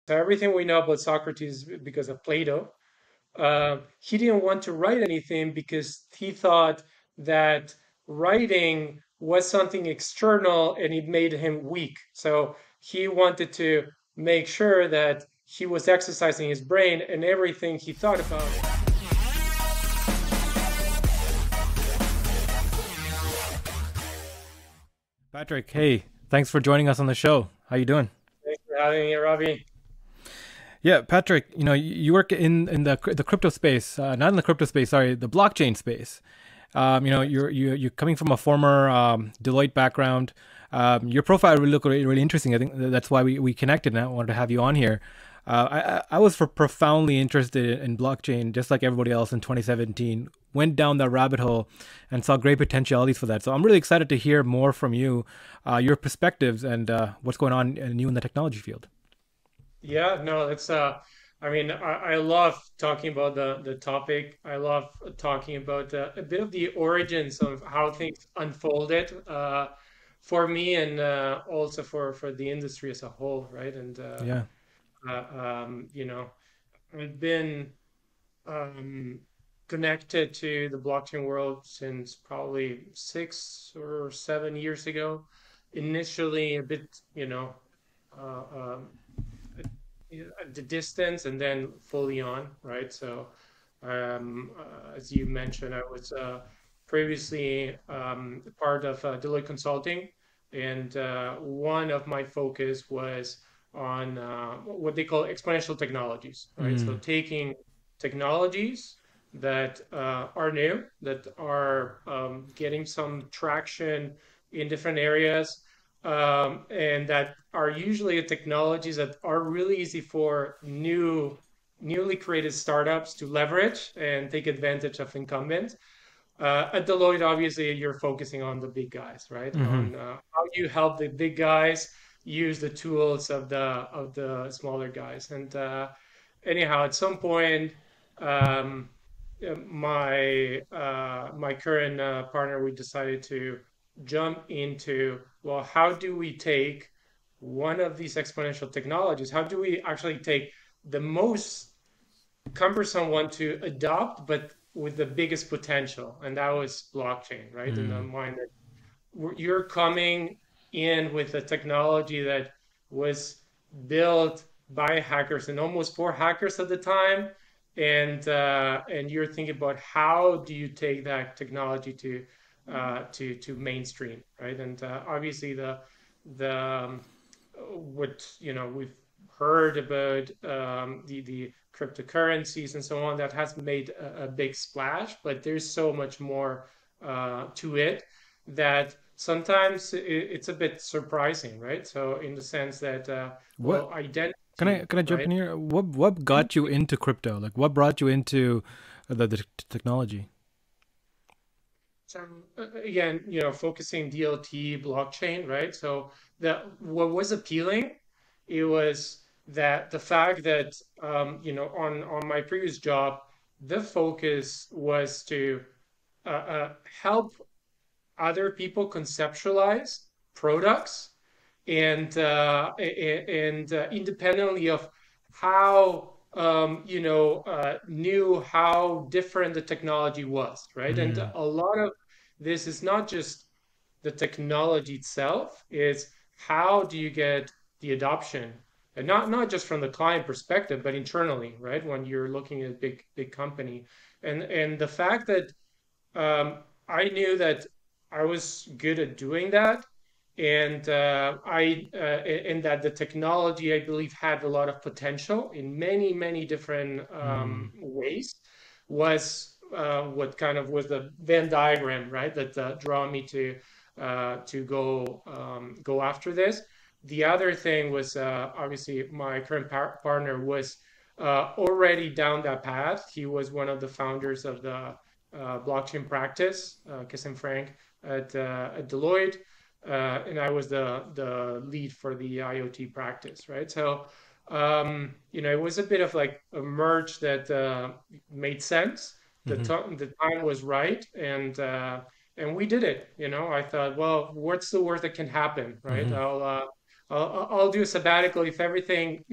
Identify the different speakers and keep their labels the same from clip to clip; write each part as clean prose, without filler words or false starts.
Speaker 1: So everything we know about Socrates because of Plato. He didn't want to write anything because he thought that writing was something external and it made him weak. So he wanted to make sure that he was exercising his brain and everything he thought about.
Speaker 2: Patrick, hey, thanks for joining us on the show. How you doing?
Speaker 1: Thanks for having me, Robbie.
Speaker 2: Yeah, Patrick, you work in the crypto space, not in the crypto space, sorry, the blockchain space. You're coming from a former Deloitte background. Your profile really looked really interesting. I think that's why we connected, and I wanted to have you on here. I was profoundly interested in blockchain, just like everybody else in 2017. Went down that rabbit hole and saw great potentialities for that. So I'm really excited to hear more from you, your perspectives, and what's going on new in the technology field.
Speaker 1: Yeah, no, it's I mean, I love talking about the topic. I love talking about a bit of the origins of how things unfolded for me and also for the industry as a whole, right? And
Speaker 2: Yeah.
Speaker 1: you know, I've been um, connected to the blockchain world since probably 6 or 7 years ago. Initially, a bit, uh, um, at the distance and then fully on, right? So, as you mentioned, I was previously part of Deloitte Consulting, and one of my focus was on what they call exponential technologies, right? So,
Speaker 2: Mm.
Speaker 1: taking technologies that are new, that are getting some traction in different areas, and that are usually technologies that are really easy for newly created startups to leverage and take advantage of incumbents. At Deloitte, obviously, you're focusing on the big guys, right?
Speaker 2: Hmm.
Speaker 1: On how you help the big guys use the tools of the smaller guys. And anyhow, at some point, um, my current partner, we decided to jump into, well, how do we take one of these exponential technologies? How do we actually take the most cumbersome one to adopt, but with the biggest potential? And that was blockchain, right? In the
Speaker 2: Mm.
Speaker 1: mind that you're coming in with a technology that was built by hackers and almost for hackers at the time, and you're thinking about how do you take that technology to mainstream, right? And obviously the what we've heard about the cryptocurrencies and so on that has made a big splash, but there's so much more to it that sometimes it's a bit surprising, right? So in the sense that
Speaker 2: What
Speaker 1: well,
Speaker 2: can
Speaker 1: identity,
Speaker 2: I jump
Speaker 1: right?
Speaker 2: in here? What got you into crypto? Like, what brought you into the technology?
Speaker 1: So again, focusing DLT blockchain, right? So that what was appealing, it was that the fact that on my previous job, the focus was to help other people conceptualize products and independently of how knew how different the technology was, right? And
Speaker 2: Mm.
Speaker 1: a lot of this is not just the technology itself, is how do you get the adoption, and not just from the client perspective, but internally, right? When you're looking at a big company, and the fact that I knew that I was good at doing that, and and that the technology I believe had a lot of potential in many different
Speaker 2: Mm.
Speaker 1: ways. Was what kind of was the Venn diagram, right? That draw me to go after this. The other thing was obviously my current partner was already down that path. He was one of the founders of the blockchain practice, Kiss and Frank at Deloitte, and I was the lead for the IoT practice, right? So it was a bit of like a merge that made sense.
Speaker 2: Hmm.
Speaker 1: The time was right, and we did it. I thought, well, what's the worst that can happen, right?
Speaker 2: Hmm.
Speaker 1: I'll do a sabbatical if everything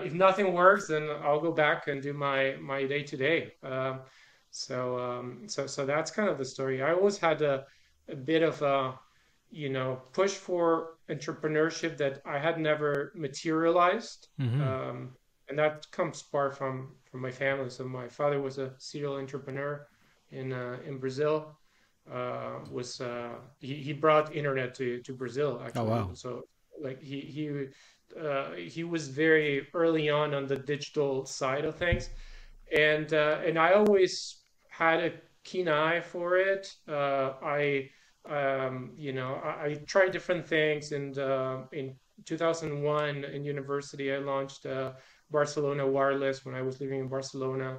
Speaker 1: if nothing works, then I'll go back and do my day to day. So that's kind of the story. I always had a bit of a, push for entrepreneurship that I had never materialized.
Speaker 2: Hmm.
Speaker 1: And that comes part from my family. So my father was a serial entrepreneur in Brazil. He brought internet to Brazil
Speaker 2: Oh
Speaker 1: actually.
Speaker 2: wow.
Speaker 1: So like he was very early on the digital side of things, and I always had a keen eye for it. I tried different things, and in 2001 in university, I launched Barcelona Wireless when I was living in Barcelona,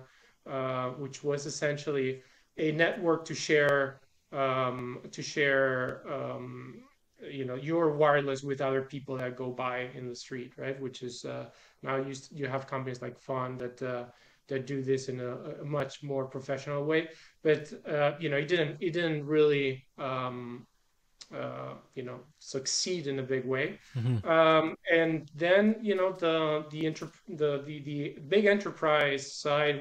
Speaker 1: which was essentially a network to share your wireless with other people that go by in the street, right? Which is now you have companies like Fun that do this in a much more professional way. But it didn't really succeed in a big way.
Speaker 2: Hmm.
Speaker 1: And then the big enterprise side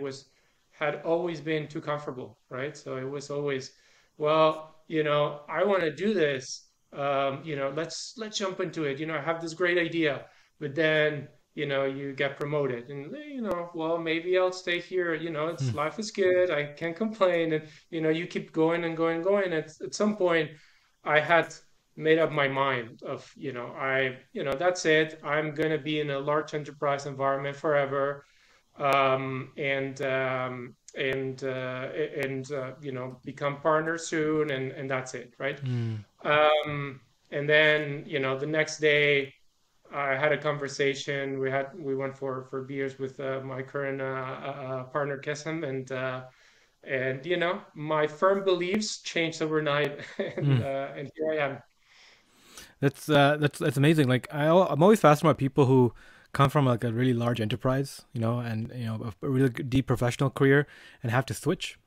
Speaker 1: had always been too comfortable, right? So it was always, well, I want to do this. Let's jump into it. I have this great idea, but then you get promoted, and well, maybe I'll stay here. It's life is good. I can't complain, and you keep going and going and going. At some point, I had made up my mind of, that's it. I'm going to be in a large enterprise environment forever. Become partner soon. And that's it. Right.
Speaker 2: Mm.
Speaker 1: And then, the next day I had a conversation. We went for beers with my current partner, Kesem, and my firm beliefs changed overnight,
Speaker 2: Mm.
Speaker 1: and here I am.
Speaker 2: That's amazing. Like I'm always fascinated by people who come from like a really large enterprise, and a really deep professional career and have to switch,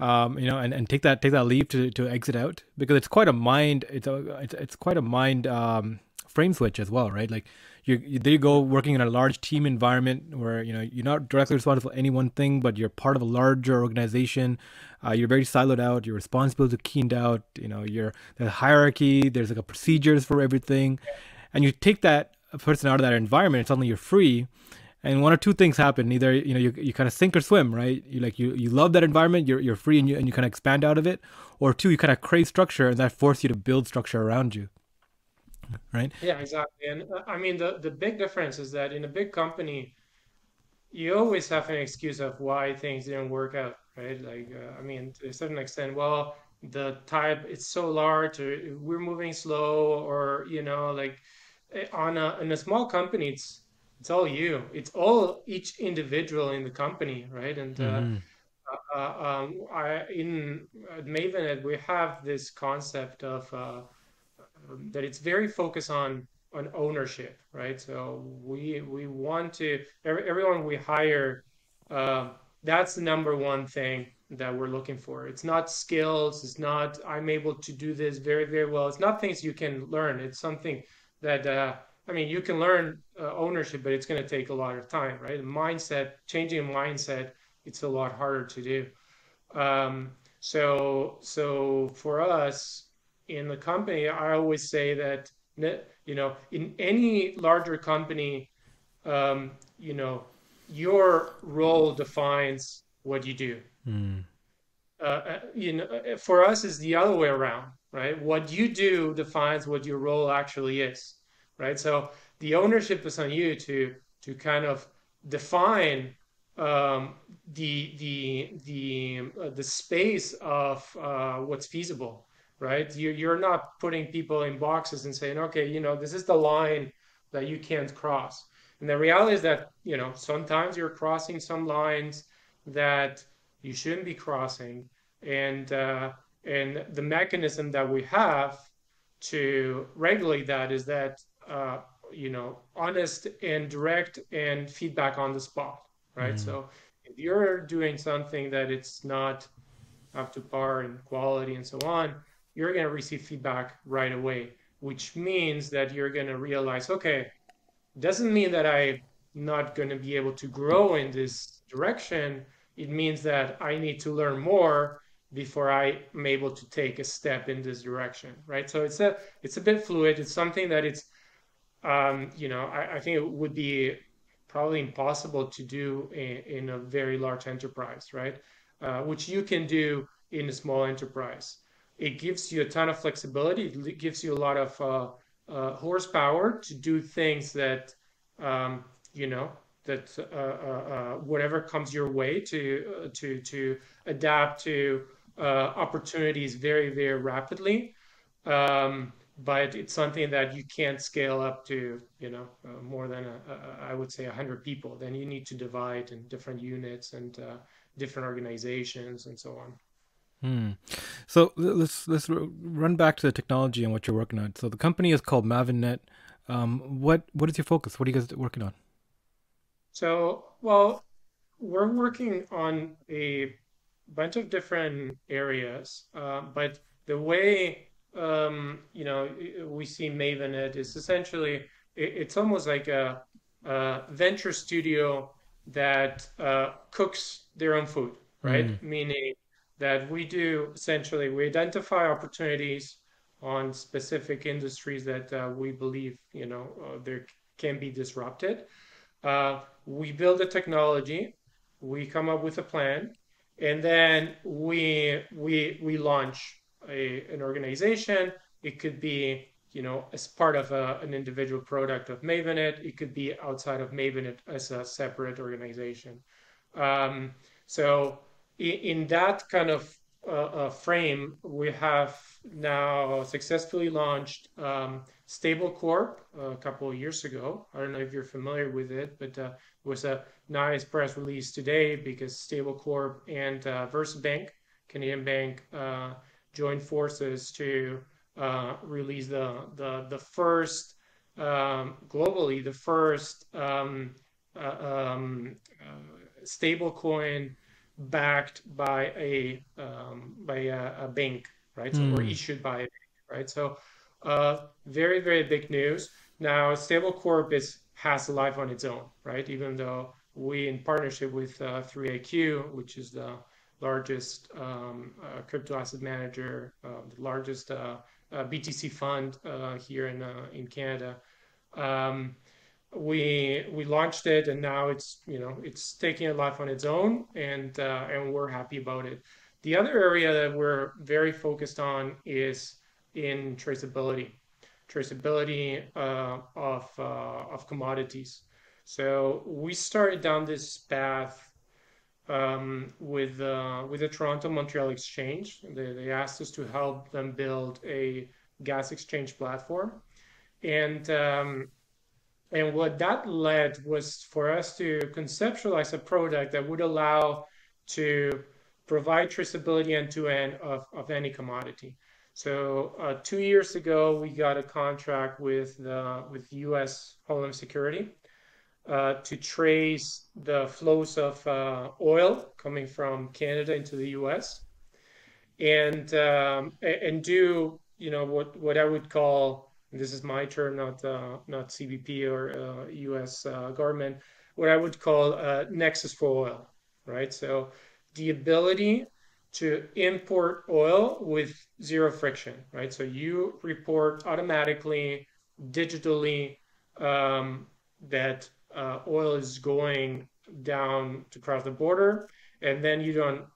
Speaker 2: and take that leap to exit out, because it's quite a mind it's quite a mind frame switch as well, right? Like there you go, working in a large team environment where you're not directly responsible for any one thing, but you're part of a larger organization. You're very siloed out. Your responsibilities are keened out. You're the hierarchy. There's like a procedures for everything, and you take that person out of that environment, and suddenly you're free. And one or two things happen: either you kind of sink or swim, right? You love that environment, you're free, and you kind of expand out of it, or two, you kind of crave structure, and that forces you to build structure around you, right?
Speaker 1: Yeah, exactly. And I mean, the big difference is that in a big company, you always have an excuse of why things didn't work out, right? Like, I mean, to a certain extent, well, the type it's so large, or we're moving slow, or like in a small company, it's all you. It's all each individual in the company, right? And
Speaker 2: Mm-hmm.
Speaker 1: I in at Mavennet we have this concept of that it's very focused on ownership, right? So we want to everyone we hire. Uh, that's the number one thing that we're looking for. It's not skills. It's not I'm able to do this very very well. It's not things you can learn. It's something that I mean you can learn ownership, but it's going to take a lot of time, right? Mindset, changing a mindset, it's a lot harder to do. So for us in the company, I always say that in any larger company, um, you know, your role defines what you do.
Speaker 2: Mm.
Speaker 1: For us, is the other way around, right? What you do defines what your role actually is, right? So the ownership is on you to kind of define um, the space of what's feasible, right? You're not putting people in boxes and saying, okay, this is the line that you can't cross. And the reality is that sometimes you're crossing some lines that you shouldn't be crossing, and the mechanism that we have to regulate that is that honest and direct and feedback on the spot, right?
Speaker 2: Mm.
Speaker 1: So if you're doing something that it's not up to par in quality and so on, you're going to receive feedback right away, which means that you're going to realize, okay, doesn't mean that I not going to be able to grow in this direction, it means that I need to learn more before I am able to take a step in this direction, right? So it's a bit fluid. It's something that I think it would be probably impossible to do in a very large enterprise, right? Which you can do in a small enterprise. It gives you a ton of flexibility. It gives you a lot of horsepower to do things that, um, you know, whatever comes your way to adapt to opportunities very, very rapidly. But it's something that you can't scale up to, more than I would say 100 people. Then you need to divide in different units and different organizations and so on.
Speaker 2: Hmm. So let's run back to the technology and what you're working on. So the company is called Mavennet. What is your focus? What are you guys working on?
Speaker 1: So, well, we're working on a bunch of different areas, but the way we see Mavennet is essentially it's almost like a venture studio that cooks their own food,
Speaker 2: Hmm.
Speaker 1: right? Meaning that we identify opportunities on specific industries that we believe there can be disrupted. We build a technology, we come up with a plan, and then we launch an organization. It could be, as part of an individual product of Mavennet. It could be outside of Mavennet as a separate organization. Um, so in that kind of frame, we have now successfully launched Stable Corp a couple of years ago. I don't know if you're familiar with it, but it was a nice press release today because Stable Corp and VersaBank, Canadian bank, joined forces to release the first globally the first stable coin backed by a bank, right? So, or
Speaker 2: Hmm.
Speaker 1: issued by a bank, right? So very, very big news. Now, Stablecorp has a life on its own, right? Even though we, in partnership with 3AQ, which is the largest crypto asset manager, the largest BTC fund here in Canada, um, we launched it, and now it's taking a life on its own, and we're happy about it. The other area that we're very focused on is in traceability of commodities. So we started down this path with the Toronto Montreal Exchange. They asked us to help them build a gas exchange platform, and what that led was for us to conceptualize a product that would allow to provide traceability end to end of any commodity. So 2 years ago, we got a contract with U.S. Homeland Security to trace the flows of oil coming from Canada into the U.S. And do what I would call, this is my term, not CBP or U.S. Government, what I would call Nexus for oil, right? So the ability to import oil with zero friction, right? So you report automatically, digitally, that oil is going down to cross the border, and then you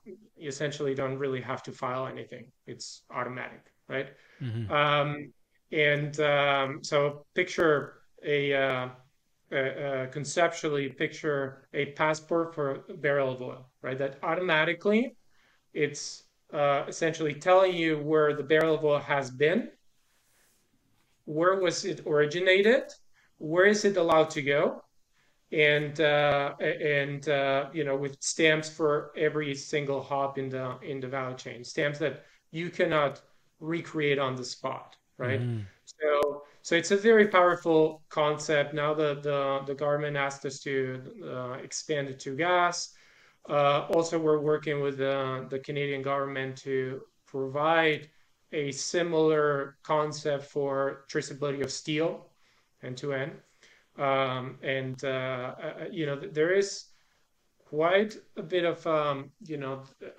Speaker 1: essentially don't really have to file anything. It's automatic, right?
Speaker 2: Hmm.
Speaker 1: Um, so conceptually picture a passport for a barrel of oil, right? That automatically it's essentially telling you where the barrel of oil has been, where was it originated, where is it allowed to go, and with stamps for every single hop in the value chain, stamps that you cannot recreate on the spot, right?
Speaker 2: Hmm.
Speaker 1: So it's a very powerful concept. Now the government asked us to expand it to gas. Also, we're working with the Canadian government to provide a similar concept for traceability of steel end to end. There is quite a bit of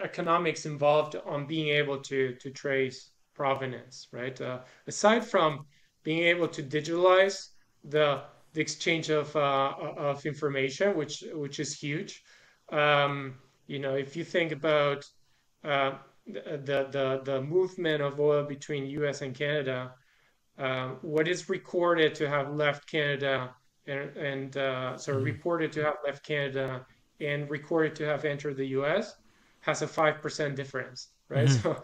Speaker 1: economics involved on being able to trace provenance, right? Aside from being able to digitalize the the exchange of information, which is huge. If you think about uh, the movement of oil between U.S. and Canada, what is recorded to have left Canada
Speaker 2: Hmm.
Speaker 1: reported to have left Canada and recorded to have entered the US has a 5% difference, right?
Speaker 2: Hmm.
Speaker 1: So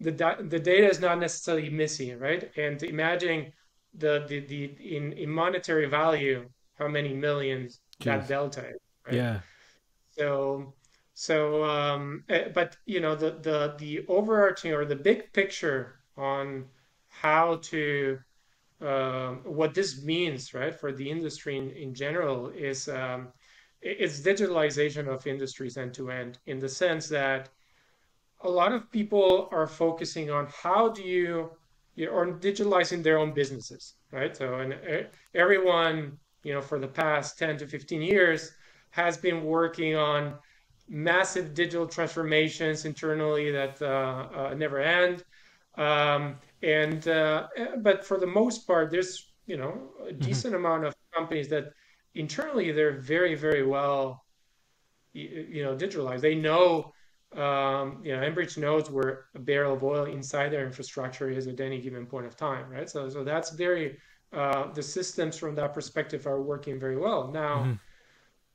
Speaker 1: the data is not necessarily missing, right? And imagine in monetary value, how many millions that
Speaker 2: Jeez.
Speaker 1: delta is, right?
Speaker 2: Yeah.
Speaker 1: So, but the overarching or the big picture on how to what this means, right, for the industry in general is it's digitalization of industries end to end in the sense that a lot of people are focusing on how do or digitalizing their own businesses, right? So, and everyone, for the past 10 to 15 years has been working on massive digital transformations internally that never end. But for the most part, there's, a
Speaker 2: Hmm.
Speaker 1: decent amount of companies that internally they're very, very well digitalized. They know, Enbridge knows where a barrel of oil inside their infrastructure is at any given point of time, right? So that's very, the systems from that perspective are working very well. Now,
Speaker 2: Hmm.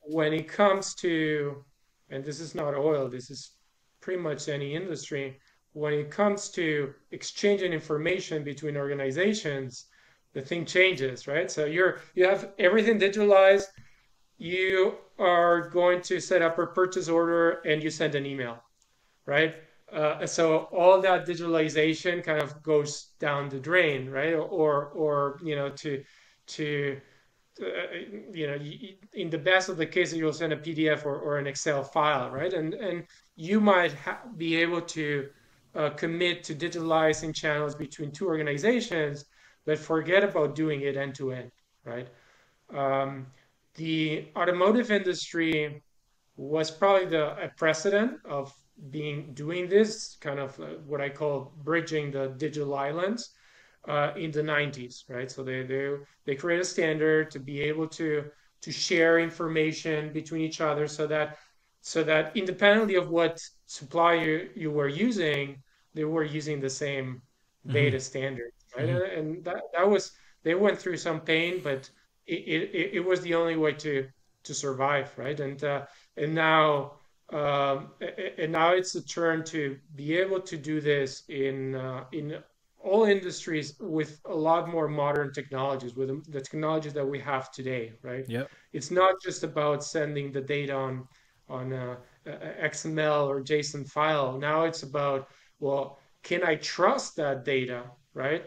Speaker 1: when it comes to, and this is not oil, this is pretty much any industry, when it comes to exchanging information between organizations, the thing changes, right? So you have everything digitalized, you are going to set up a purchase order and you send an email, right? So all that digitalization kind of goes down the drain, right? Or to uh, in the best of the cases, you'll send a PDF or an Excel file, right? And you might be able to commit to digitalizing channels between two organizations, but forget about doing it end to end, right? Um, the automotive industry was probably a precedent of doing this kind of what I call bridging the digital islands in the 90s, right? So they create a standard to be able to share information between each other so that independently of what supplier you were using, they were using the same
Speaker 2: Hmm.
Speaker 1: data standard, right?
Speaker 2: Hmm.
Speaker 1: And that was they went through some pain, but it was the only way to survive, right? And now it's a turn to be able to do this in all industries with a lot more modern technologies, with the technologies that we have today, right?
Speaker 2: Yep.
Speaker 1: It's not just about sending the data on XML or JSON file. Now it's about, well, can I trust that data, right?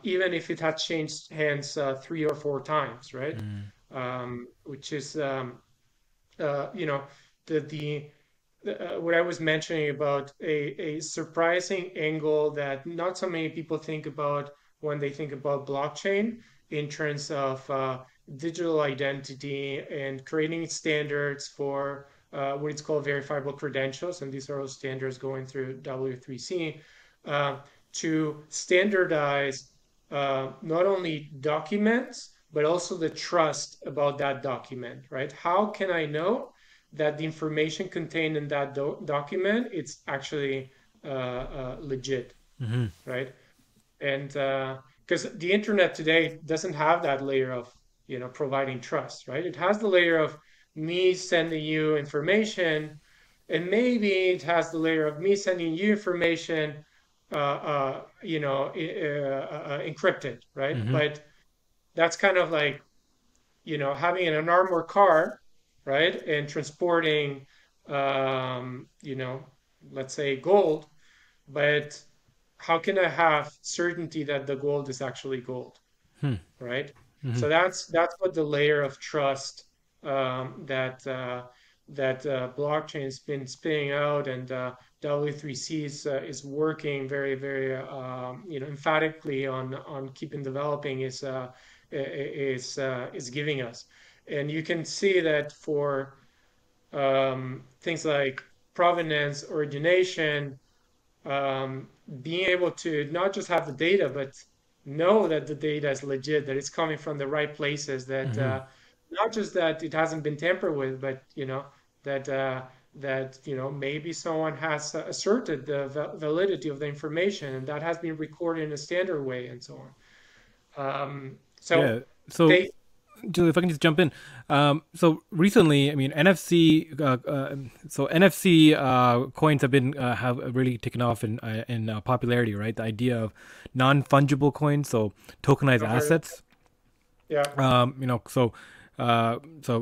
Speaker 1: Even if it had changed hands 3 or 4 times, right? Which is uh, you know the what I was mentioning about a surprising angle that not so many people think about when they think about blockchain in terms of digital identity and creating standards for what it's called verifiable credentials, and these are all standards going through W3C uh, to standardize not only documents but also the trust about that document, right? How can I know that the information contained in that document it's actually legit,
Speaker 2: Hmm.
Speaker 1: right? And because the internet today doesn't have that layer of providing trust, right? It has the layer of me sending you information, and maybe it has the layer of me sending you information, encrypted, right?
Speaker 2: Hmm.
Speaker 1: But that's kind of like having an armored car, right, and transporting, um, you know, let's say gold, but how can I have certainty that the gold is actually gold,
Speaker 2: Hmm.
Speaker 1: right?
Speaker 2: Hmm.
Speaker 1: So that's what the layer of trust that blockchain's been spinning out, and W3C is working very, very emphatically on keeping developing is giving us. And you can see that for things like provenance, origination, being able to not just have the data, but know that the data is legit, that it's coming from the right places, that
Speaker 2: Hmm.
Speaker 1: not just that it hasn't been tampered with, but that maybe someone has asserted the validity of the information, and that has been recorded in a standard way, and so on.
Speaker 2: Yeah.
Speaker 1: So
Speaker 2: So,
Speaker 1: they
Speaker 2: Julie, if I can just jump in. So recently, I mean, NFC. So NFC coins have really taken off in popularity, right? The idea of non fungible coins, so tokenized
Speaker 1: I've heard,
Speaker 2: assets.
Speaker 1: yeah,
Speaker 2: You know, so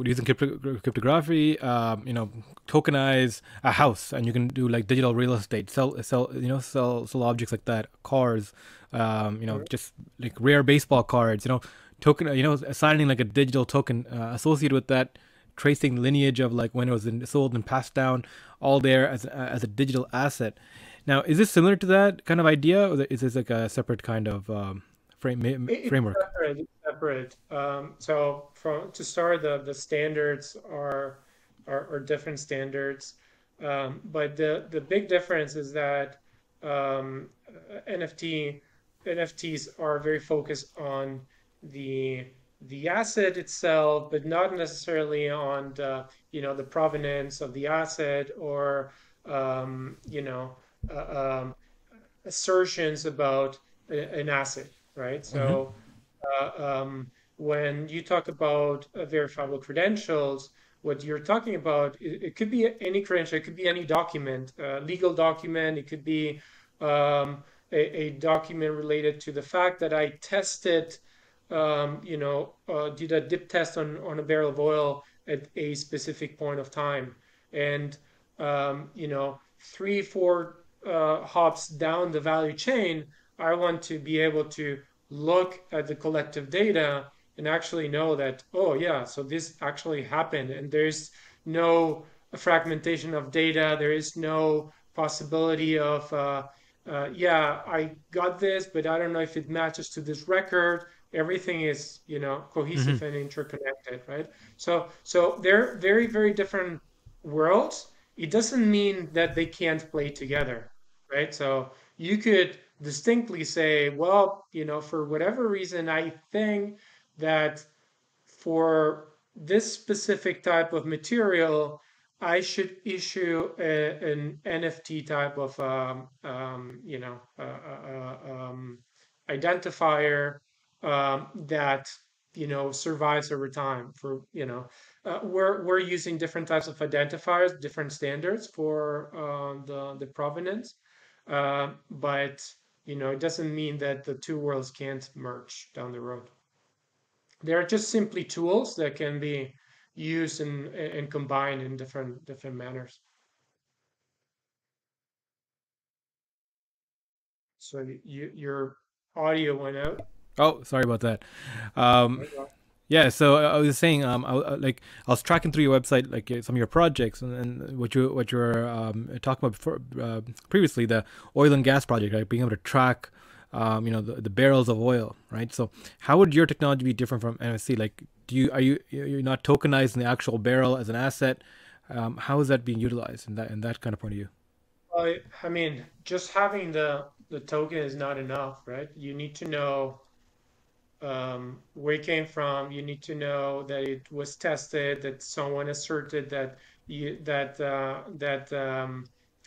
Speaker 2: using cryptography, tokenize a house, and you can do like digital real estate, sell objects like that, cars, just like rare baseball cards, token, assigning like a digital token associated with that, tracing lineage of like when it was sold and passed down, all there as a digital asset. Now, is this similar to that kind of idea, or is this like a separate kind of
Speaker 1: it's
Speaker 2: framework?
Speaker 1: separate. It's separate. So from to start, the standards are different standards, but the big difference is that um, NFT NFTs are very focused on the the asset itself, but not necessarily on the provenance of the asset or um, you know assertions about an asset, right?
Speaker 2: Hmm.
Speaker 1: So when you talk about verifiable credentials, what you're talking about, it could be any credential, it could be any document, legal document, it could be a document related to the fact that I tested, did a dip test on a barrel of oil at a specific point of time. And, 3, 4 hops down the value chain, I want to be able to look at the collective data and actually know that, oh, yeah, so this actually happened. And there's no fragmentation of data. There is no possibility of, yeah, I got this, but I don't know if it matches to this record. Everything is,
Speaker 2: Hmm.
Speaker 1: cohesive and interconnected, right? So they're very, very different worlds. It doesn't mean that they can't play together, right? So you could distinctly say, well, for whatever reason, I think that for this specific type of material, I should issue an NFT type of identifier that survives over time. For we're using different types of identifiers, different standards for the provenance, but it doesn't mean that the two worlds can't merge down the road. They're just simply tools that can be used and combined in different manners. So your audio went out.
Speaker 2: Oh, sorry about that. Um, yeah, so I was saying, I was tracking through your website, like some of your projects, and what you were talking about before, previously, the oil and gas project, right? Being able to track, the barrels of oil, right? So, how would your technology be different from MSC? Like, you're not tokenizing the actual barrel as an asset? How is that being utilized in that kind of point of view?
Speaker 1: I mean, just having the token is not enough, right? You need to know where it came from. You need to know that it was tested, that someone asserted that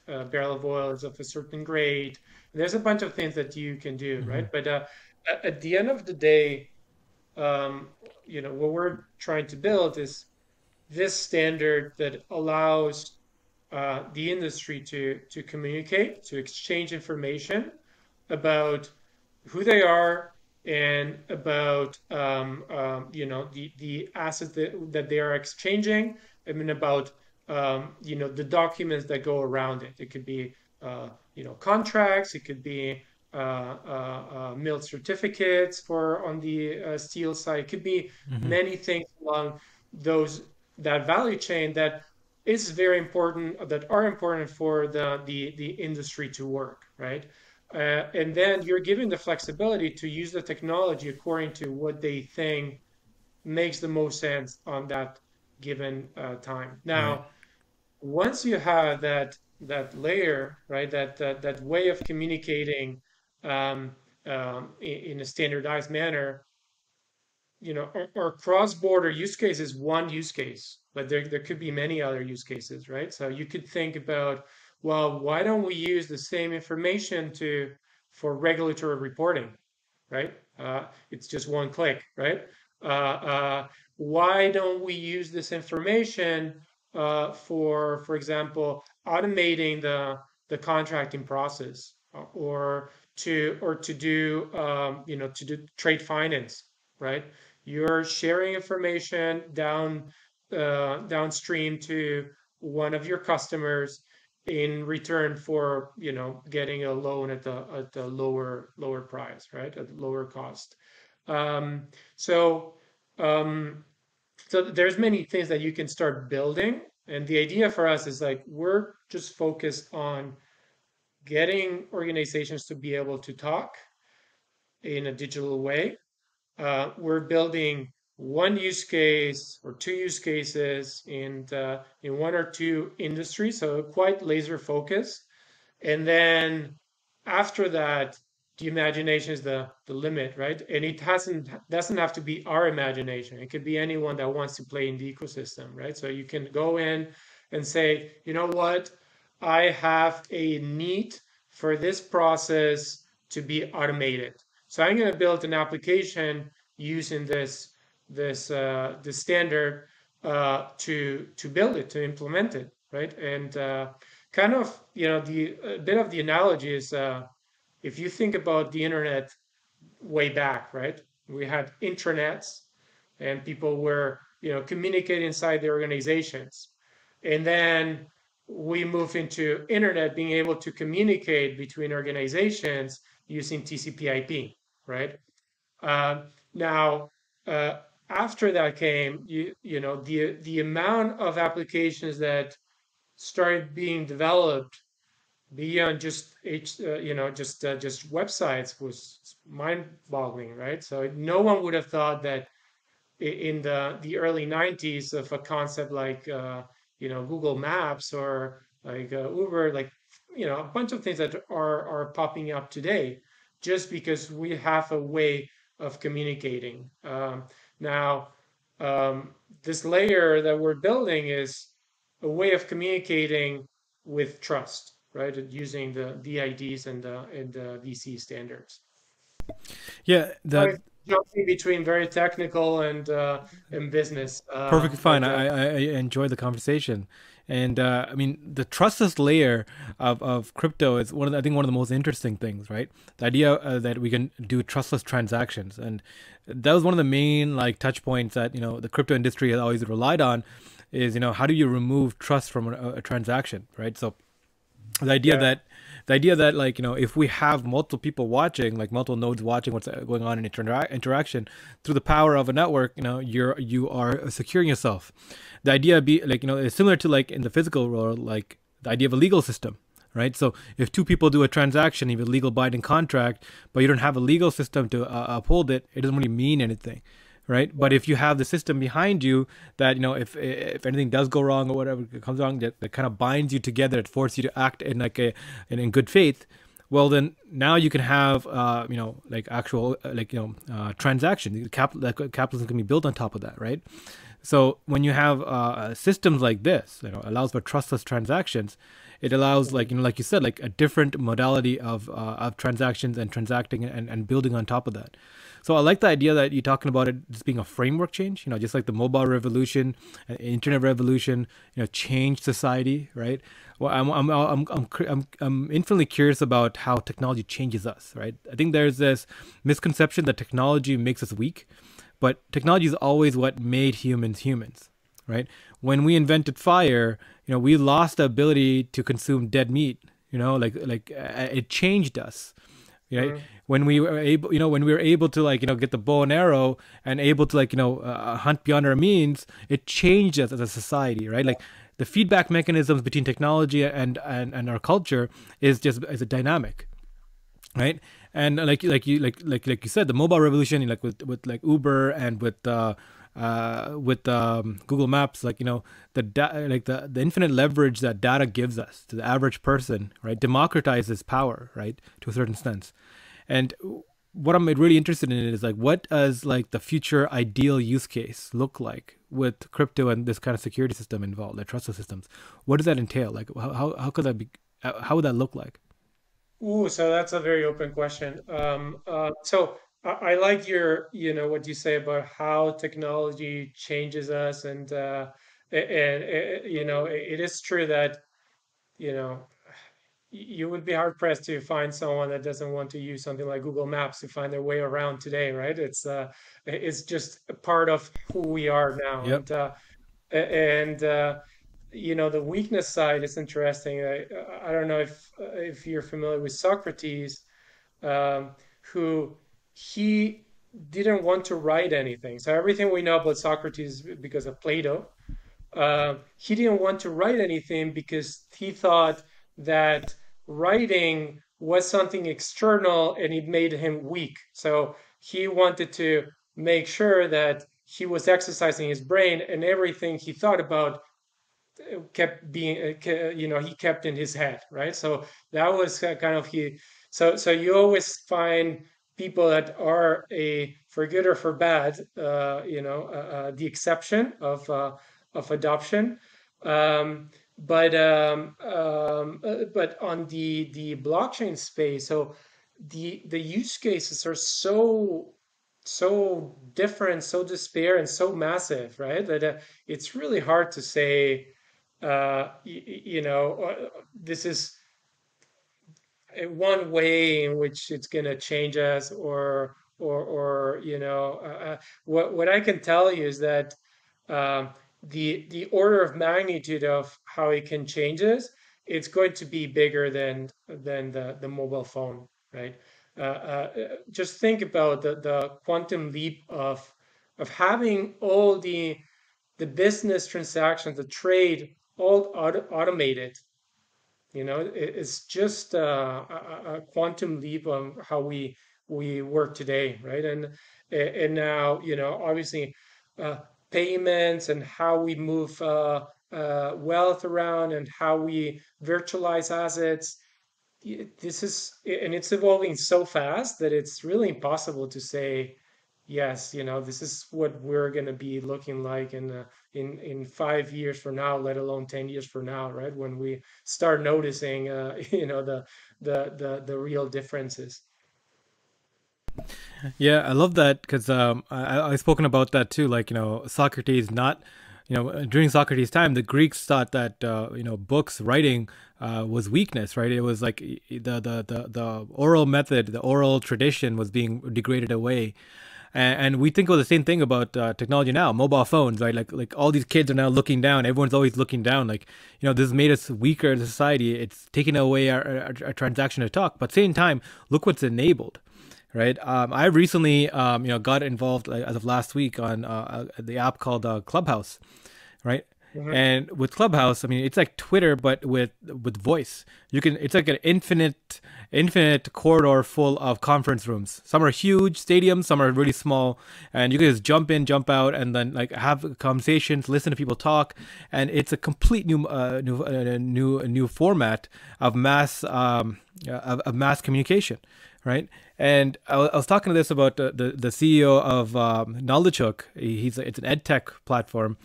Speaker 1: barrel of oil is of a certain grade. There's a bunch of things that you can do,
Speaker 2: Hmm.
Speaker 1: right? But at the end of the day, um, what we're trying to build is this standard that allows the industry to communicate, to exchange information about who they are and about the assets that they are exchanging. I mean about the documents that go around it. It could be contracts. It could be milled certificates for on the steel side. It could be
Speaker 2: Hmm.
Speaker 1: many things along those that value chain that is very important, that are important for the industry to work, right? And then you're given the flexibility to use the technology according to what they think makes the most sense on that given time.
Speaker 2: Right.
Speaker 1: Now, once you have that layer, right, that way of communicating um, in a standardized manner, or cross-border use case is one use case, but there could be many other use cases, right? So you could think about, well, why don't we use the same information for regulatory reporting, right? It's just one click, right? Why don't we use this information for example, automating the contracting process, or to do to do trade finance, right? You're sharing information downstream to one of your customers in return for getting a loan at a lower price, right, at lower cost. um, so um, so there's many things that you can start building, and the idea for us is like we're just focused on getting organizations to be able to talk in a digital way. We're building one use case or two use cases in one or two industries, so quite laser focused. And then after that, the imagination is the limit, right? And it doesn't have to be our imagination. It could be anyone that wants to play in the ecosystem, right? So you can go in and say, you know what, I have a need for this process to be automated. So I'm going to build an application using this standard to build it, to implement it, right? And kind of, the a bit of the analogy is, if you think about the internet way back, right? We had intranets, and people were, communicating inside their organizations. And then we move into internet being able to communicate between organizations using TCP/IP, right? Now, after that came, the amount of applications that started being developed beyond just just websites was mind-boggling, right? So no one would have thought that in the early 90s of a concept like Google Maps, or like Uber, like a bunch of things that are popping up today, just because we have a way of communicating. Now, this layer that we're building is a way of communicating with trust, right? Using the DIDs and the VC standards.
Speaker 2: Yeah,
Speaker 1: Sorry,
Speaker 2: the
Speaker 1: jumping between very technical and business,
Speaker 2: perfectly fine.
Speaker 1: but
Speaker 2: I enjoyed the conversation, and I mean the trustless layer of crypto is I think one of the most interesting things, right? The idea that we can do trustless transactions, and that was one of the main like touch points that the crypto industry has always relied on, is how do you remove trust from a transaction, right? So the idea
Speaker 1: yeah,
Speaker 2: that like if we have multiple people watching, like multiple nodes watching what's going on in interaction through the power of a network, you are securing yourself. The idea be like it's similar to like in the physical world, like the idea of a legal system, right? So if two people do a transaction, you have a legal binding contract, but you don't have a legal system to uphold it, it doesn't really mean anything, right? But if you have the system behind you that if anything does go wrong or whatever comes wrong, that kind of binds you together, it forces you to act in like in good faith. Well, then now you can have like actual transaction. Capitalism can be built on top of that, right? So when you have systems like this, allows for trustless transactions. It allows, like like you said, like a different modality of transactions and transacting and building on top of that. So I like the idea that you're talking about it just being a framework change. Just like the mobile revolution, internet revolution, changed society, right? Well, I'm infinitely curious about how technology changes us, right? I think there's this misconception that technology makes us weak, but technology is always what made humans humans, right? When we invented fire, we lost the ability to consume dead meat. It changed us, right?
Speaker 1: mm,
Speaker 2: When we were able, when we were able to get the bow and arrow and able to hunt beyond our means, it changed us as a society, right? Like the feedback mechanisms between technology and our culture is a dynamic. right? And like you said, the mobile revolution, like with like Uber and with Google Maps, like like the infinite leverage that data gives us to the average person, right, democratizes power, right, to a certain sense. And what I'm really interested in is like, what does like the future ideal use case look like with crypto and this kind of security system involved, like trustless systems? What does that entail? Like, how could that be? How would that look like?
Speaker 1: Ooh, so that's a very open question. So I like your, what you say about how technology changes us, and it is true that, you know, you would be hard pressed to find someone that doesn't want to use something like Google Maps to find their way around today, right? It's just a part of who we are now,
Speaker 2: Yep.
Speaker 1: and the weakness side is interesting. I don't know if you're familiar with Socrates, um, who he didn't want to write anything. So everything we know about Socrates is because of Plato. He didn't want to write anything because he thought that writing was something external and it made him weak. So he wanted to make sure that he was exercising his brain, and everything he thought about kept being he kept in his head, right? So that was kind of he. So you always find people that are, a for good or for bad, the exception of adoption. But on the blockchain space, so the use cases are so different, so disparate, and so massive, right? That it's really hard to say, this is one way in which it's going to change us, what I can tell you is that, um, the order of magnitude of how it can change us, it's going to be bigger than the mobile phone, right? Just think about the quantum leap of having all the business transactions, the trade, all automated. It's just a quantum leap on how we work today, right? And now, obviously, uh, payments and how we move wealth around and how we virtualize assets. This is, and it's evolving so fast that it's really impossible to say, yes, this is what we're going to be looking like in 5 years from now, let alone 10 years from now, right? When we start noticing, the real differences.
Speaker 2: Yeah, I love that because I've spoken about that too. Like, Socrates, not, during Socrates' time, the Greeks thought that, books, writing was weakness, right? It was like the oral method, the oral tradition was being degraded away. And we think of the same thing about technology now, mobile phones, right? Like all these kids are now looking down. Everyone's always looking down. Like, this has made us weaker as a society. It's taken away our transaction to talk. But same time, look what's enabled, right? I recently, got involved, like, as of last week, on the app called Clubhouse, right?
Speaker 1: Mhm.
Speaker 2: And with Clubhouse, I mean, it's like Twitter, but with voice. You can, it's like an infinite corridor full of conference rooms. Some are huge stadiums, some are really small, and you can just jump in, jump out, and then like have conversations, listen to people talk, and it's a complete new format of of mass communication, right? And I was talking to this about the CEO of Knowledge Hook. It's an ed tech platform,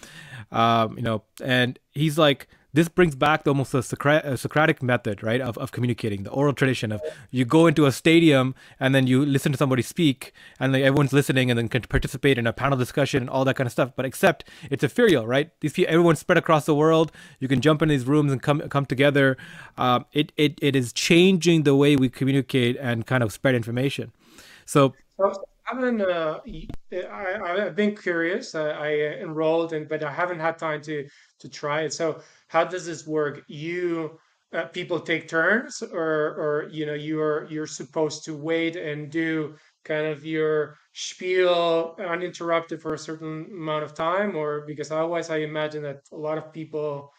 Speaker 2: and he's like, this brings back almost the Socratic method, right, of communicating, the oral tradition of, you go into a stadium and then you listen to somebody speak, and like everyone's listening and then can participate in a panel discussion and all that kind of stuff. But except it's ethereal, right? These people, everyone's spread across the world. You can jump in these rooms and come together. It is changing the way we communicate and kind of spread information. So
Speaker 1: So I haven't, I've been curious. I enrolled in, but I haven't had time to try it. So how does this work? People take turns, or you're supposed to wait and do kind of your spiel uninterrupted for a certain amount of time, or because otherwise I imagine that a lot of people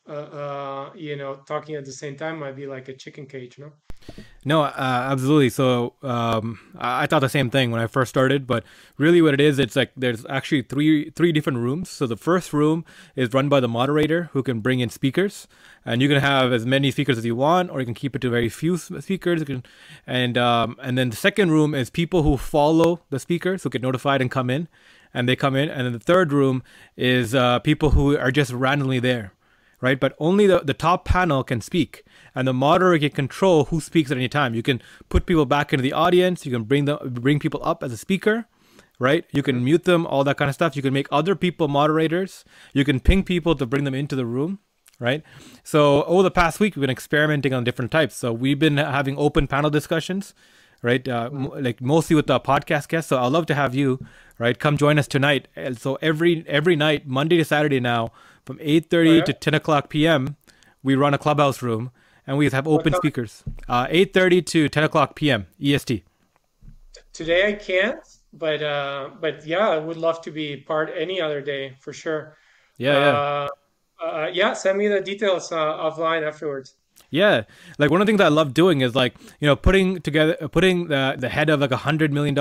Speaker 1: talking at the same time might be like a chicken cage, no?
Speaker 2: No, absolutely. So I thought the same thing when I first started, but really, what it is, it's like there's actually three different rooms. So the first room is run by the moderator, who can bring in speakers, and you can have as many speakers as you want, or you can keep it to very few speakers. And then the second room is people who follow the speakers, who get notified and come in, and they come in. And then the third room is people who are just randomly there, right? But only the top panel can speak, and the moderator can control who speaks at any time. You can put people back into the audience. You can bring people up as a speaker, right? You can mute them, all that kind of stuff. You can make other people moderators. You can ping people to bring them into the room, right? So over the past week, we've been experimenting on different types. So we've been having open panel discussions, right? Like mostly with the podcast guests. So I'd love to have you, right, come join us tonight. And so every night, Monday to Saturday now, from
Speaker 1: Oh
Speaker 2: 8:30
Speaker 1: yeah.
Speaker 2: to 10 o'clock p.m., we run a clubhouse room, and we have
Speaker 1: What
Speaker 2: open
Speaker 1: time?
Speaker 2: speakers. 8:30 to 10 o'clock p.m. EST.
Speaker 1: Today I can't, but yeah, I would love to be part any other day for sure.
Speaker 2: Yeah, yeah.
Speaker 1: Uh, yeah, send me the details offline afterwards.
Speaker 2: Yeah, like one of the things I love doing is like putting the head of like $100 million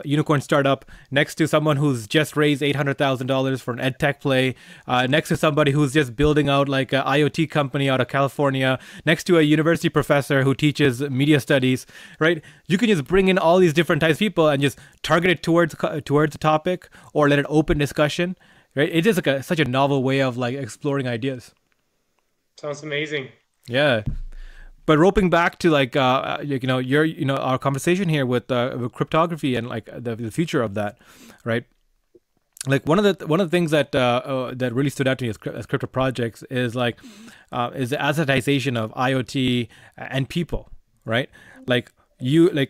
Speaker 2: unicorn startup next to someone who's just raised $800,000 for an ed tech play, next to somebody who's just building out like an IoT company out of California, next to a university professor who teaches media studies. Right? You can just bring in all these different types of people and just target it towards the topic, or let it open discussion. Right? It is like such a novel way of like exploring ideas.
Speaker 1: Sounds amazing.
Speaker 2: Yeah. But roping back to like our conversation here with cryptography and like the future of that, right? Like one of the things that really stood out to me as crypto projects is the assetization of IoT and people, right? Like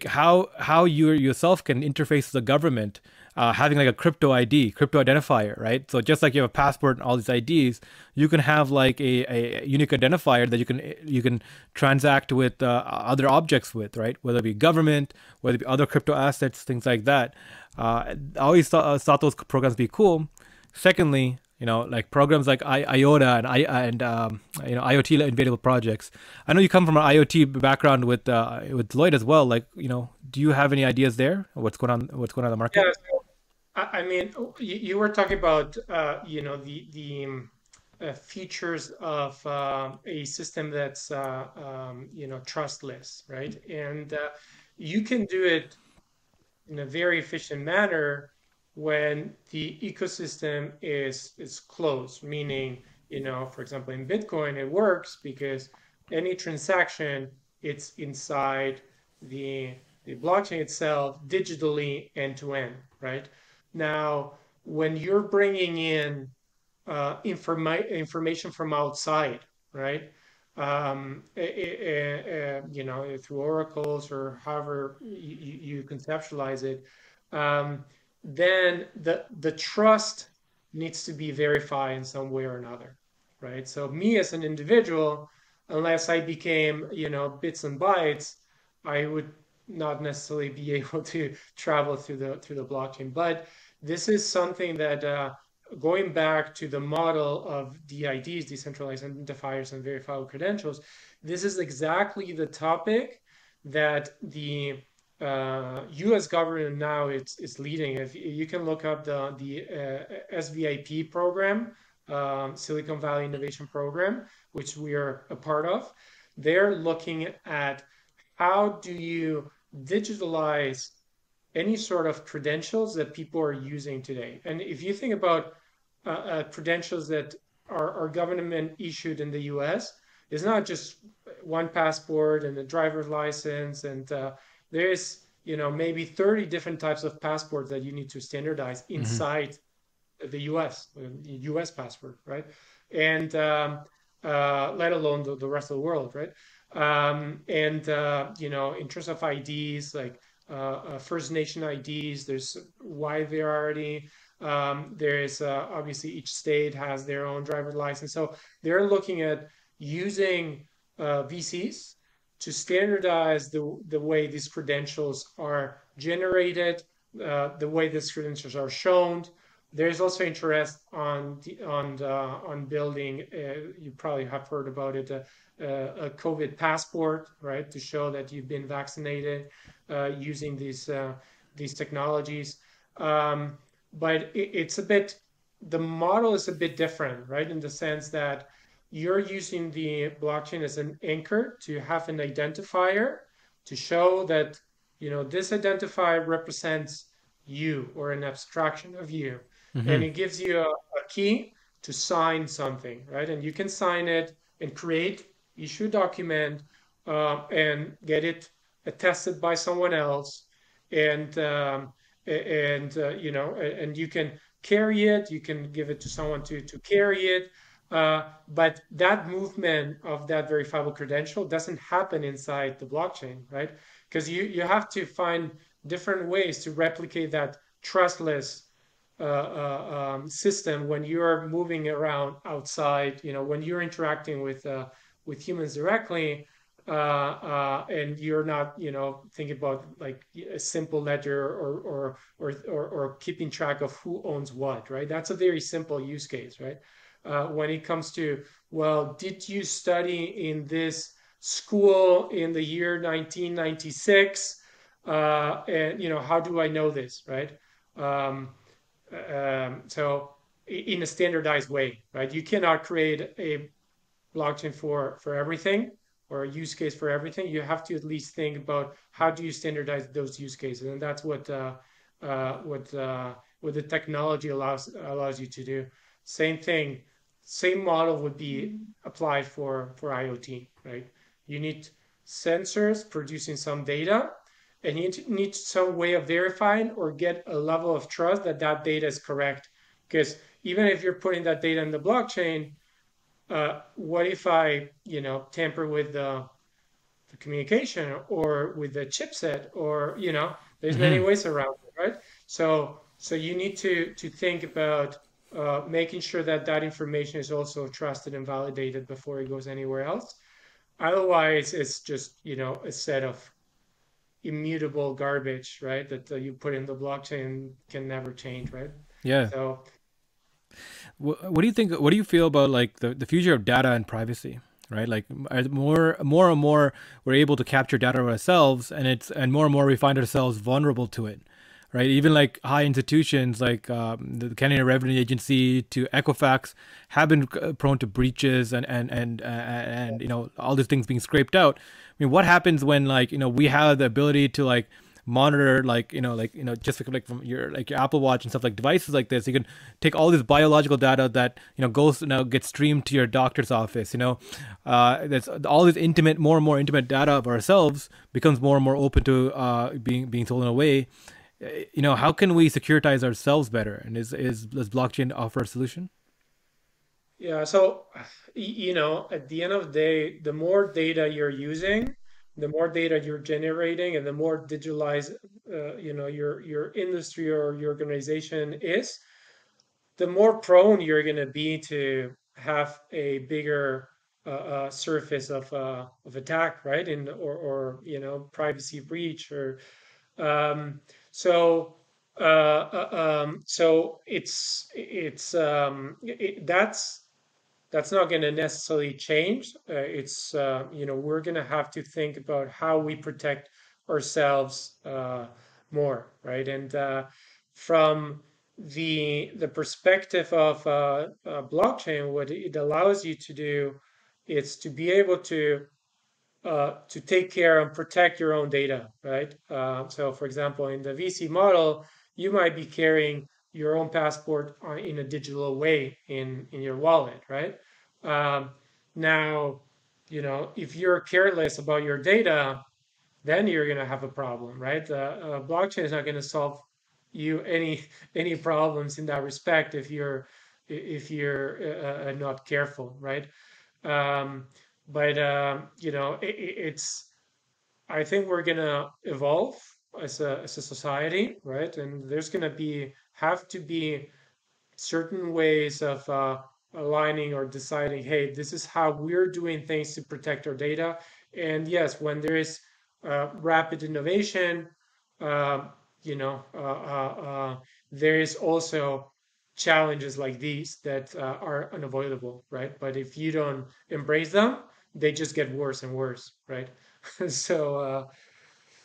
Speaker 2: how you yourself can interface with the government, having like a crypto ID, crypto identifier, right? So just like you have a passport and all these IDs, you can have like a unique identifier that you can transact with other objects with, right? Whether it be government, whether it be other crypto assets, things like that. I always thought those programs be cool. Secondly, like programs like IOTA and IoT innovative projects. I know you come from an IoT background with Deloitte as well. Like, do you have any ideas there? What's going on in the market?
Speaker 1: Yeah, so, I mean, you were talking about the features of a system that's trustless, right? And you can do it in a very efficient manner when the ecosystem is closed, meaning, for example, in Bitcoin, it works because any transaction, it's inside the the blockchain itself digitally end to end, right? Now, when you're bringing in information from outside, right? Through oracles or however you conceptualize it, um, then the trust needs to be verified in some way or another, right? So me as an individual, unless I became, bits and bytes, I would not necessarily be able to travel through the blockchain. But this is something that going back to the model of DIDs, decentralized identifiers and verifiable credentials, this is exactly the topic that the U.S. government now is leading. If you can look up the SVIP program, Silicon Valley Innovation Program, which we are a part of, they're looking at how do you digitalize any sort of credentials that people are using today. And if you think about credentials that are government issued in the US, it's not just one passport and a driver's license, and there's maybe 30 different types of passports that you need to standardize
Speaker 2: Hmm.
Speaker 1: inside the US passport, right? And let alone the rest of the world, right? And in terms of IDs, like First Nation IDs, there's wide variety. There is obviously each state has their own driver license, so they're looking at using VCs to standardize the way these credentials are generated, the way these credentials are shown, there's also interest on building. You probably have heard about it, a COVID passport, right, to show that you've been vaccinated using these technologies. Um, but it's a bit, the model is a bit different, right, in the sense that you're using the blockchain as an anchor to have an identifier to show that, this identifier represents you or an abstraction of you. And
Speaker 2: Mm-hmm.
Speaker 1: it gives you a key to sign something, right? And you can sign it and issue a document, and get it attested by someone else. And, and you can carry it, you can give it to someone to carry it. But that movement of that verifiable credential doesn't happen inside the blockchain, right? Because you have to find different ways to replicate that trustless system when you're moving around outside. When you're interacting with humans directly, and you're not, thinking about like a simple ledger, or keeping track of who owns what, right? That's a very simple use case, right? When it comes to, well, did you study in this school in the year 1996? And how do I know this, right? Um, so in a standardized way, right? You cannot create a blockchain for everything, or a use case for everything. You have to at least think about how do you standardize those use cases, and that's uh, what uh, what the technology allows you to do. Same thing, same model would be applied for IoT, right? You need sensors producing some data, and you need some way of verifying or get a level of trust that that data is correct. Because even if you're putting that data in the blockchain, what if I, tamper with the communication or with the chipset, or, there's many
Speaker 2: Mm-hmm.
Speaker 1: ways around it, right? So you need to think about making sure that that information is also trusted and validated before it goes anywhere else. Otherwise, it's just, a set of immutable garbage, right? That you put in the blockchain can never change, right?
Speaker 2: Yeah.
Speaker 1: So
Speaker 2: What do you think? What do you feel about like the future of data and privacy? Right, like as more and more we're able to capture data ourselves, and more we find ourselves vulnerable to it. Right, even like high institutions like the Canadian Revenue Agency to Equifax have been prone to breaches and all these things being scraped out. I mean, what happens when like we have the ability to like monitor just like from your Apple Watch and stuff, like devices like this, you can take all this biological data that goes gets streamed to your doctor's office. There's all this intimate, more and more intimate data of ourselves becomes more and more open to being stolen away. How can we securitize ourselves better, and is does blockchain offer a solution?
Speaker 1: yeah, so at the end of the day, the more data you're using, the more data you're generating, and the more digitalized your industry or your organization is, the more prone you're going to be to have a bigger surface of attack, right? Or privacy breach, or um, so so that's not going to necessarily change. It's we're going to have to think about how we protect ourselves more, right? And from the perspective of blockchain, what it allows you to do is to be able to take care and protect your own data, right? So, for example, in the VC model, you might be carrying your own passport in a digital way in your wallet, right? Um, Now, if you're careless about your data, then you're going to have a problem, right? Blockchain is not going to solve you any problems in that respect if you're not careful, right? Um, but it's I think we're gonna evolve as a society, right? And there's gonna have to be certain ways of aligning or deciding, hey, this is how we're doing things to protect our data. And yes, when there is rapid innovation, uh, you know, uh, uh, there is also challenges like these that are unavoidable, right? But if you don't embrace them, they just get worse and worse, right? so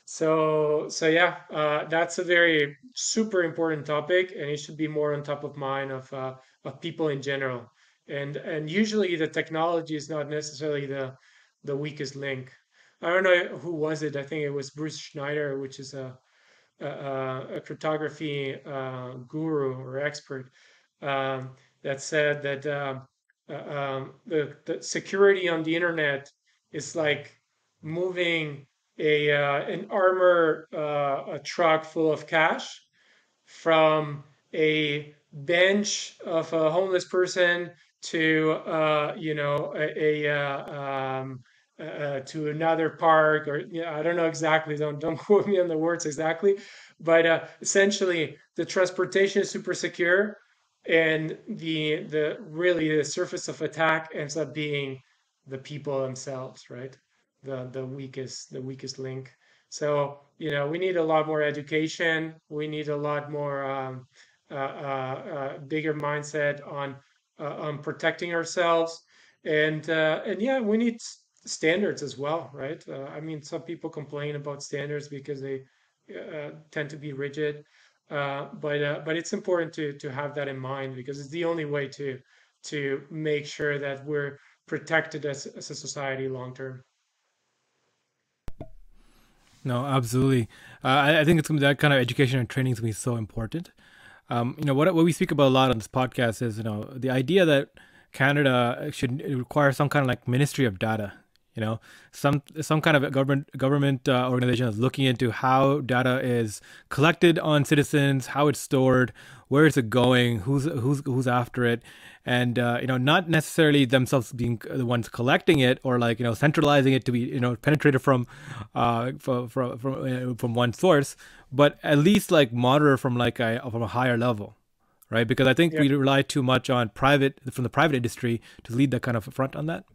Speaker 1: so yeah, that's a very super important topic, and it should be more on top of mind of people in general. And usually the technology is not necessarily the weakest link. I don't know who was it. I think it was Bruce Schneider, which is a cryptography guru or expert, um, that said that the security on the internet is like moving an armor a truck full of cash from a bench of a homeless person to to another park, or I don't know exactly, don't quote me on the words exactly, but essentially the transportation is super secure, and the really the surface of attack ends up being the people themselves, right? The weakest link. So, we need a lot more education. We need a lot more bigger mindset on protecting ourselves, and yeah, we need standards as well, right? I mean, some people complain about standards because they tend to be rigid, but it's important to have that in mind, because it's the only way to make sure that we're protected as a society long term.
Speaker 2: No, absolutely. I think it's that kind of education and training is going to be so important. What we speak about a lot on this podcast is the idea that Canada should require some kind of like Ministry of Data. Some kind of a government organization that's looking into how data is collected on citizens, how it's stored, where is it going, who's after it, and not necessarily themselves being the ones collecting it, or like centralizing it to be penetrated from one source, but at least like monitor from a higher level, right? Because I think
Speaker 1: Yeah.
Speaker 2: we rely too much on the private industry to lead that kind of front on that.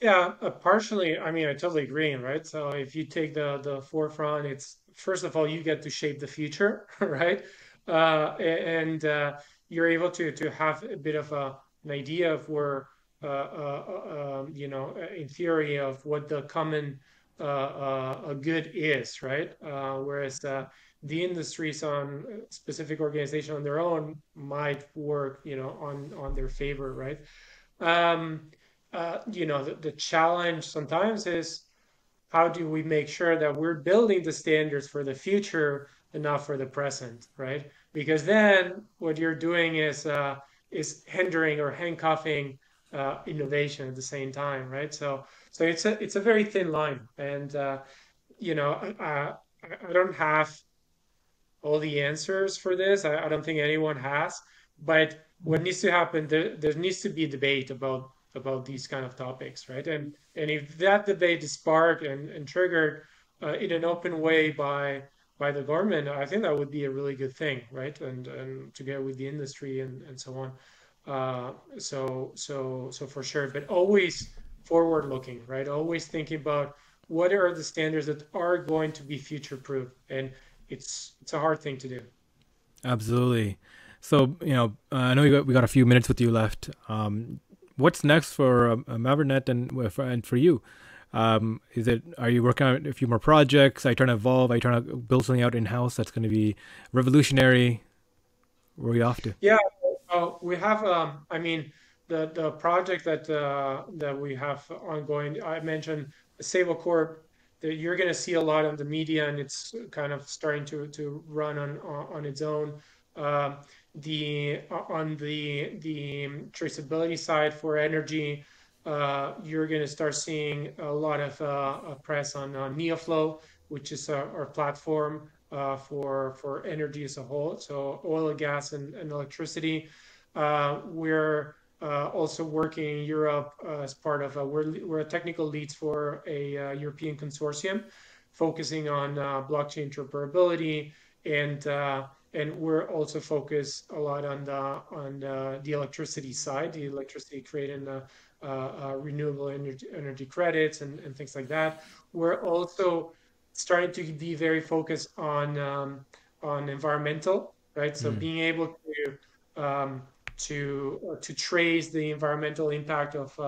Speaker 1: Yeah, partially. I mean, I totally agree, right? So if you take the forefront, it's first of all you get to shape the future, right? And you're able to have a bit of an idea of where, in theory, of what the common good is, right? Whereas the industries on specific organization on their own might work, on their favor, right? Um, the challenge sometimes is, how do we make sure that we're building the standards for the future and not for the present, right? Because then what you're doing is hindering or handcuffing innovation at the same time, right? So it's a very thin line, and I don't have all the answers for this. I don't think anyone has. But what needs to happen, there needs to be debate about these kind of topics, right? And if that debate is sparked and triggered in an open way by the government, I think that would be a really good thing, right? And together with the industry and so on. So for sure, but always forward looking, right? Always thinking about what are the standards that are going to be future proof, and it's a hard thing to do.
Speaker 2: Absolutely. So, I know we got a few minutes with you left. What's next for Mavernet and for you? Are you working on a few more projects? Are you trying to evolve? Are you trying to build something out in house that's going to be revolutionary? Where are you off to?
Speaker 1: Yeah, we have. I mean, the project that we have ongoing. I mentioned Sable Corp. That you're going to see a lot on the media, and it's kind of starting to run on its own. Um, the on the traceability side for energy, you're going to start seeing a lot of press on NeoFlow, which is our platform for energy as a whole, so oil and gas and electricity. We're also working in Europe as part of we're a technical leads for a European consortium focusing on blockchain interoperability, and we're also focused a lot on the electricity side, the electricity creating renewable energy credits and things like that. We're also starting to be very focused on environmental. right? So
Speaker 2: Mm.
Speaker 1: being able to trace the environmental impact of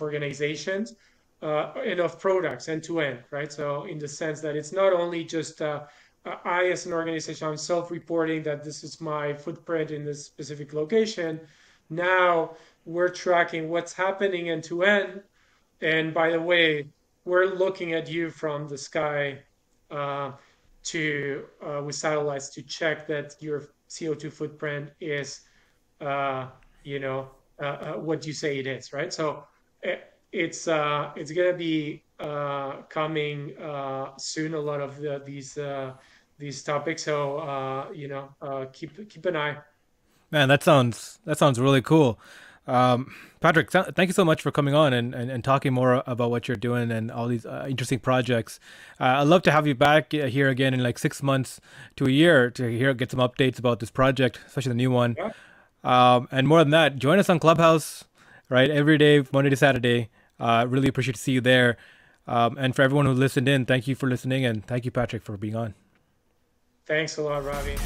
Speaker 1: organizations and of products end to end, right? So in the sense that it's not only just I as an organization, I'm self-reporting that this is my footprint in this specific location. Now we're tracking what's happening end to end. And by the way, we're looking at you from the sky uh, to with satellites to check that your CO2 footprint is, uh, you know, what you say it is, right? So it's gonna be coming soon. A lot of these topics. So keep an eye.
Speaker 2: Man, that sounds really cool. Patrick, thank you so much for coming on and talking more about what you're doing and all these interesting projects. I'd love to have you back here again in like 6 months to a year to get some updates about this project, especially the new one.
Speaker 1: Yeah.
Speaker 2: And more than that, join us on Clubhouse, right? Every day, Monday to Saturday. Really appreciate to see you there. And for everyone who listened in, thank you for listening, and thank you, Patrick, for being on.
Speaker 1: Thanks a lot, Ravi.